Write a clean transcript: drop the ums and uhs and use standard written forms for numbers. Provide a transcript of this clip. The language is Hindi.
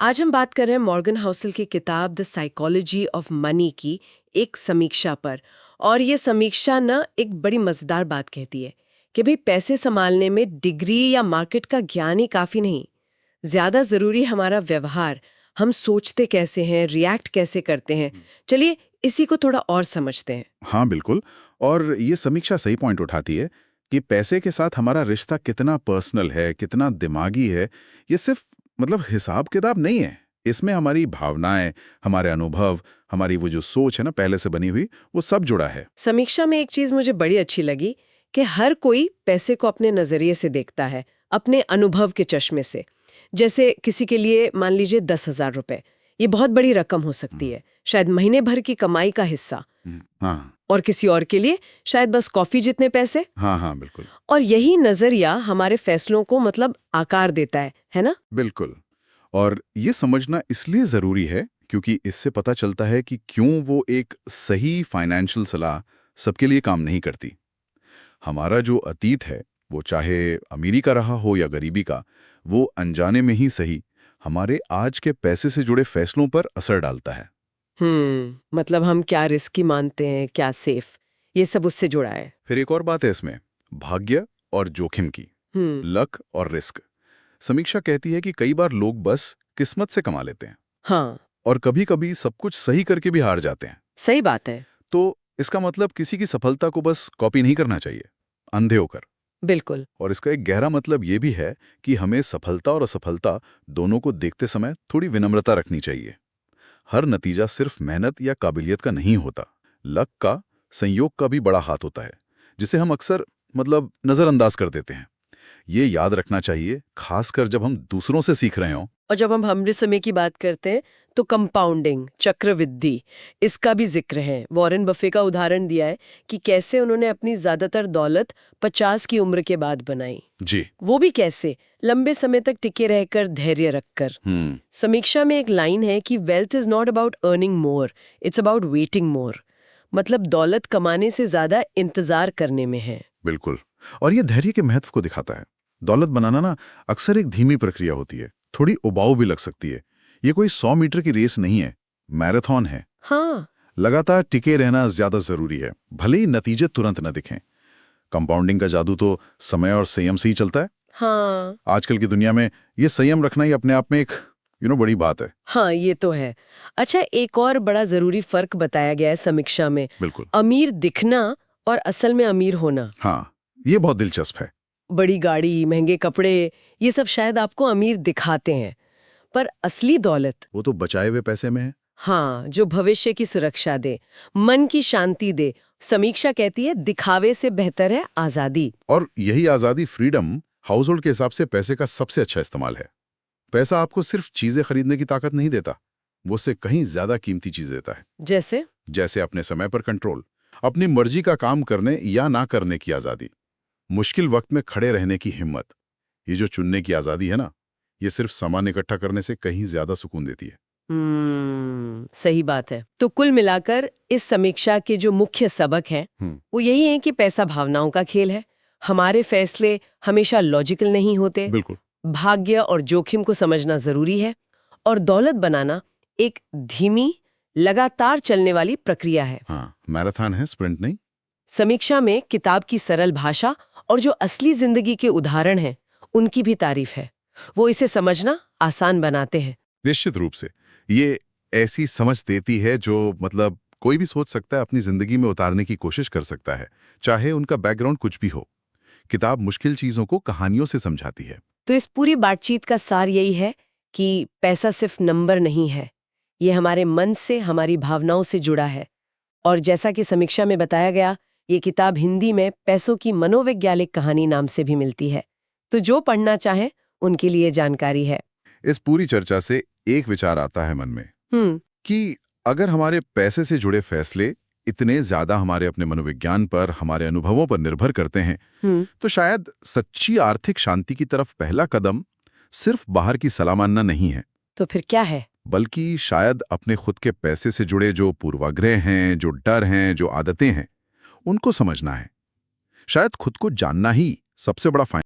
आज हम बात कर रहे हैं मॉर्गन हाउसल की किताब द साइकोलॉजी ऑफ मनी की एक समीक्षा पर। और ये समीक्षा ना एक बड़ी मजेदार बात कहती है कि भाई पैसे संभालने में डिग्री या मार्केट का ज्ञान ही काफी नहीं, ज्यादा जरूरी हमारा व्यवहार। हम सोचते कैसे हैं, रिएक्ट कैसे करते हैं। चलिए इसी को थोड़ा और समझते हैं। हाँ बिल्कुल। और ये समीक्षा सही पॉइंट उठाती है कि पैसे के साथ हमारा रिश्ता कितना पर्सनल है, कितना दिमागी है। ये सिर्फ हिसाब किताब नहीं है। इसमें हमारी भावनाएं, हमारे अनुभव, हमारी वो जो सोच है ना पहले से बनी हुई, वो सब जुड़ा है। समीक्षा में एक चीज मुझे बड़ी अच्छी लगी कि हर कोई पैसे को अपने नजरिए से देखता है, अपने अनुभव के चश्मे से। जैसे किसी के लिए मान लीजिए 10,000 रुपए, ये बहुत बड़ी रकम हो सकती है, शायद महीने भर की कमाई का हिस्सा। हाँ और किसी और के लिए शायद बस कॉफी जितने पैसे। हाँ हाँ बिल्कुल। और यही नजरिया हमारे फैसलों को आकार देता है ना? बिल्कुल। और ये समझना इसलिए ज़रूरी है क्योंकि इससे पता चलता है कि क्यों वो एक सही फाइनेंशियल सलाह सबके लिए काम नहीं करती। हमारा जो अतीत है, वो चाहे अमीरी का रहा हो या गरीबी का, वो अनजाने में ही सही हमारे आज के पैसे से जुड़े फैसलों पर असर डालता है। मतलब हम क्या रिस्की मानते हैं, क्या सेफ, ये सब उससे जुड़ा है। फिर एक और बात है इसमें, भाग्य और जोखिम की। लक और रिस्क। समीक्षा कहती है कि कई बार लोग बस किस्मत से कमा लेते हैं। हाँ, और कभी-कभी सब कुछ सही करके भी हार जाते हैं। सही बात है। तो इसका मतलब किसी की सफलता को बस कॉपी नहीं करना चाहिए, अंधे होकर। बिल्कुल। और इसका एक गहरा मतलब ये भी है कि हमें सफलता और असफलता दोनों को देखते समय थोड़ी विनम्रता रखनी चाहिए। हर नतीजा सिर्फ मेहनत या काबिलियत का नहीं होता। लक का, संयोग का भी बड़ा हाथ होता है, जिसे हम अक्सर नजरअंदाज कर देते हैं। ये याद रखना चाहिए, खासकर जब हम दूसरों से सीख रहे हों। और जब हम हमरे समय की बात करते हैं तो कंपाउंडिंग, चक्रवृद्धि, इसका भी जिक्र है। वॉरेन बफे का उदाहरण दिया है कि कैसे उन्होंने अपनी ज्यादातर दौलत 50 की उम्र के बाद बनाई। जी। वो भी कैसे, लंबे समय तक टिके रहकर, धैर्य रखकर। समीक्षा में एक लाइन है कि wealth is not about earning more, it's about waiting more. मतलब दौलत कमाने से ज्यादा इंतजार करने में है। बिल्कुल। और ये धैर्य के महत्व को दिखाता है। दौलत बनाना ना अक्सर एक धीमी प्रक्रिया होती है, थोड़ी उबाऊ भी लग सकती है। ये कोई 100 मीटर की रेस नहीं है, मैराथन है। हाँ, लगातार टिके रहना ज्यादा जरूरी है, भले ही नतीजे तुरंत न दिखें। कंपाउंडिंग का जादू तो समय और संयम से ही चलता है। हाँ, आजकल की दुनिया में ये संयम रखना ही अपने आप में एक बड़ी बात है। हाँ, ये तो है। अच्छा, एक और बड़ा जरूरी फर्क बताया गया है समीक्षा में। बिल्कुल। अमीर दिखना और असल में अमीर होना। हाँ, ये बहुत दिलचस्प है। बड़ी गाड़ी, महंगे कपड़े, ये सब शायद आपको अमीर दिखाते हैं, पर असली दौलत वो तो बचाए हुए पैसे में है। हाँ, जो भविष्य की सुरक्षा दे, मन की शांति दे। समीक्षा कहती है दिखावे से बेहतर है आजादी। और यही आजादी, फ्रीडम, हाउस होल्ड के हिसाब से पैसे का सबसे अच्छा इस्तेमाल है। पैसा आपको सिर्फ चीजें खरीदने की ताकत नहीं देता, वो उससे कहीं ज्यादा कीमती चीज देता है। जैसे अपने समय पर कंट्रोल, अपनी मर्जी का काम करने या ना करने की आजादी, मुश्किल वक्त में खड़े रहने की हिम्मत। ये जो चुनने की आजादी है ना, ये सिर्फ सामान इकट्ठा करने से कहीं ज्यादा सुकून देती है। सही बात है। तो कुल मिलाकर इस समीक्षा के जो मुख्य सबक हैं, वो यही है कि पैसा भावनाओं का खेल है। हमारे फैसले हमेशा लॉजिकल नहीं होते। बिल्कुल। भाग्य और जोखिम को समझना जरूरी है। और दौलत बनाना एक धीमी, लगातार चलने वाली प्रक्रिया है। हाँ, मैराथन है, स्प्रिंट नहीं। समीक्षा में किताब की सरल भाषा और जो असली जिंदगी के उदाहरण हैं, उनकी भी तारीफ है। वो इसे समझना आसान बनाते हैं। निश्चित रूप से ये ऐसी समझ देती है जो कोई भी सोच सकता है, अपनी जिंदगी में उतारने की कोशिश कर सकता है, चाहे उनका बैकग्राउंड कुछ भी हो। किताब मुश्किल चीजों को कहानियों से समझाती है। तो इस पूरी बातचीत का सार यही है कि पैसा सिर्फ नंबर नहीं है, ये हमारे मन से, हमारी भावनाओं से जुड़ा है। और जैसा कि समीक्षा में बताया गया, ये किताब हिंदी में पैसों की मनोवैज्ञानिक कहानी नाम से भी मिलती है। तो जो पढ़ना चाहे उनके लिए जानकारी है। इस पूरी चर्चा से एक विचार आता है मन में कि अगर हमारे पैसे से जुड़े फैसले इतने ज्यादा हमारे अपने मनोविज्ञान पर, हमारे अनुभवों पर निर्भर करते हैं, तो शायद सच्ची आर्थिक शांति की तरफ पहला कदम सिर्फ बाहर की सलाह मानना नहीं है। तो फिर क्या है? बल्कि शायद अपने खुद के पैसे से जुड़े जो पूर्वाग्रह हैं, जो डर हैं, जो आदतें हैं, उनको समझना है। शायद खुद को जानना ही सबसे बड़ा फायदा